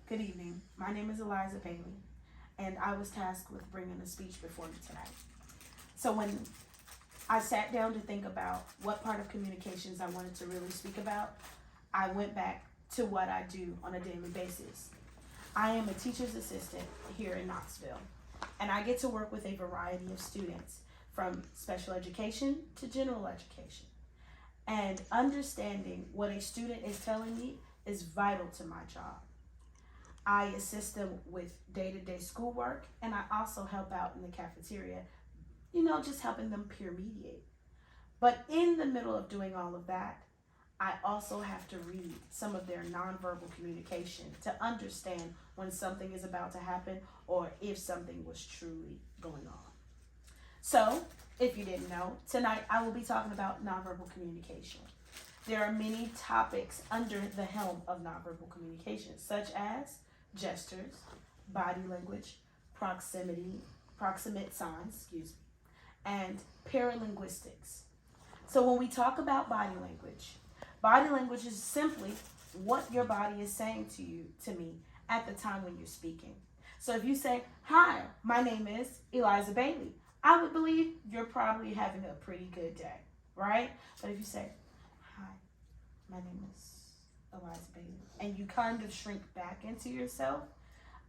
Good evening. My name is Eliza Bailey, and I was tasked with bringing a speech before you tonight. So when I sat down to think about what part of communications I wanted to really speak about, I went back to what I do on a daily basis. I am a teacher's assistant here in Knoxville, and I get to work with a variety of students from special education to general education. And understanding what a student is telling me is vital to my job. I assist them with day-to-day schoolwork, and I also help out in the cafeteria, just helping them peer mediate. But in the middle of doing all of that, I also have to read some of their nonverbal communication to understand when something is about to happen or if something was truly going on. So, if you didn't know, tonight I will be talking about nonverbal communication. There are many topics under the helm of nonverbal communication, such as gestures, body language, proximate signs, and paralinguistics. So when we talk about body language is simply what your body is saying to me at the time when you're speaking. So if you say, "Hi, my name is Eliza Bailey," I would believe you're probably having a pretty good day, right? But if you say, "Hi, my name is Eliza Bailey," and you kind of shrink back into yourself,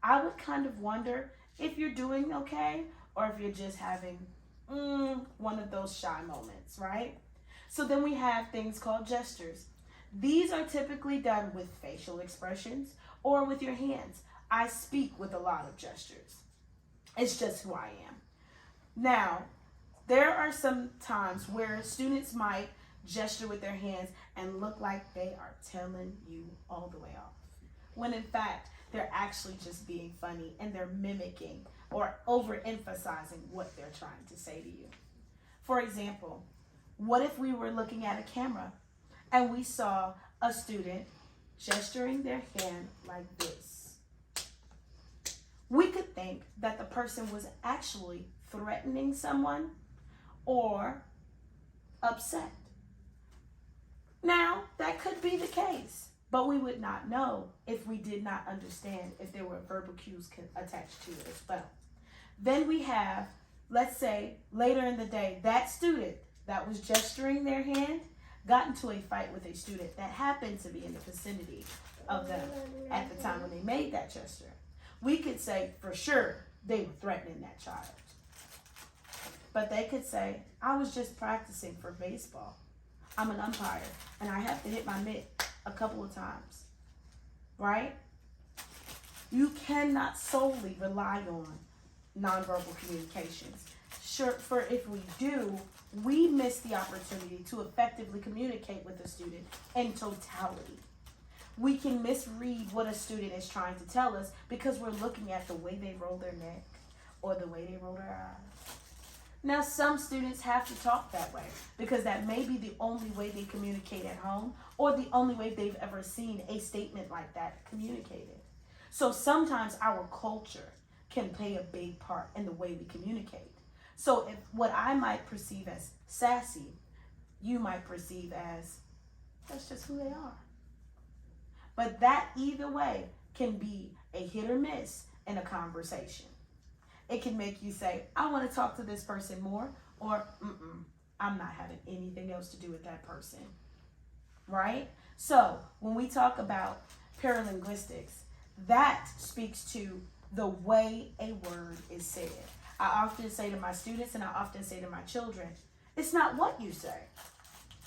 I would kind of wonder if you're doing okay or if you're just having one of those shy moments, right? So then we have things called gestures. These are typically done with facial expressions or with your hands. I speak with a lot of gestures. It's just who I am. Now, there are some times where students might gesture with their hands and look like they are telling you all the way off, when in fact, they're actually just being funny and they're mimicking or overemphasizing what they're trying to say to you. For example, what if we were looking at a camera and we saw a student gesturing their hand like this? We could think that the person was actually threatening someone or upset. Now, that could be the case, but we would not know if we did not understand if there were verbal cues attached to it as well. Then we have, let's say, later in the day, that student that was gesturing their hand got into a fight with a student that happened to be in the vicinity of them at the time when they made that gesture. We could say for sure they were threatening that child. But they could say, "I was just practicing for baseball. I'm an umpire and I have to hit my mitt a couple of times," right? You cannot solely rely on nonverbal communications. Sure, for if we do, we miss the opportunity to effectively communicate with a student in totality. We can misread what a student is trying to tell us because we're looking at the way they roll their neck or the way they roll their eyes. Now, some students have to talk that way because that may be the only way they communicate at home or the only way they've ever seen a statement like that communicated. So sometimes our culture can play a big part in the way we communicate. So if what I might perceive as sassy, you might perceive as that's just who they are. But that either way can be a hit or miss in a conversation. It can make you say, "I want to talk to this person more," or "I'm not having anything else to do with that person," right? So when we talk about paralinguistics, that speaks to the way a word is said. I often say to my students and I often say to my children, it's not what you say,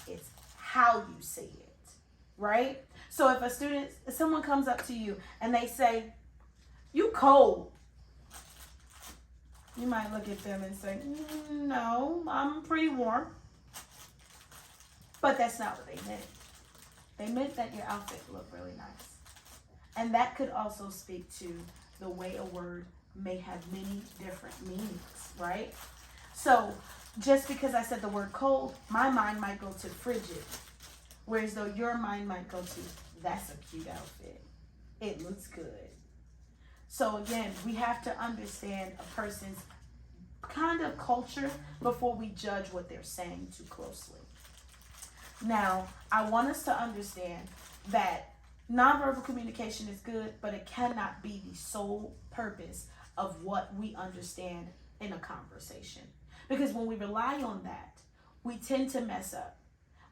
it's how you say it, right? So if someone comes up to you and they say, "You cold," you might look at them and say, "No, I'm pretty warm." But that's not what they meant. They meant that your outfit looked really nice. And that could also speak to the way a word may have many different meanings, right? So just because I said the word cold, my mind might go to frigid. Whereas though your mind might go to, "That's a cute outfit. It looks good." So again, we have to understand a person's kind of culture before we judge what they're saying too closely. Now, I want us to understand that Nonverbal communication is good, but it cannot be the sole purpose of what we understand in a conversation. Because when we rely on that, we tend to mess up.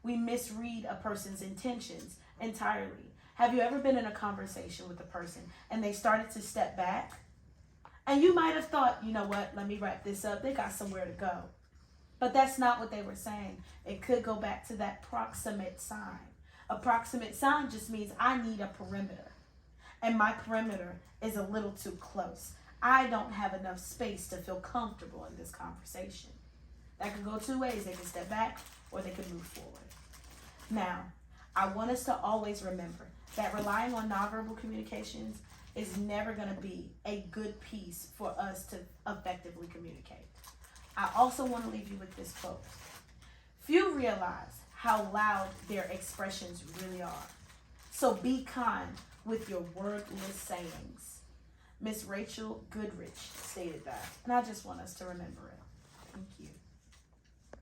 We misread a person's intentions entirely. Have you ever been in a conversation with a person and they started to step back? And you might have thought, you know what, let me wrap this up. They got somewhere to go. But that's not what they were saying. It could go back to that proximate sign. A proximate sign just means I need a perimeter. And my perimeter is a little too close. I don't have enough space to feel comfortable in this conversation. That could go two ways. They can step back or they can move forward. Now, I want us to always remember that relying on nonverbal communications is never going to be a good piece for us to effectively communicate. I also want to leave you with this quote. Few realize how loud their expressions really are. So be kind with your wordless sayings. Miss Rachel Goodrich stated that, and I just want us to remember it. Thank you.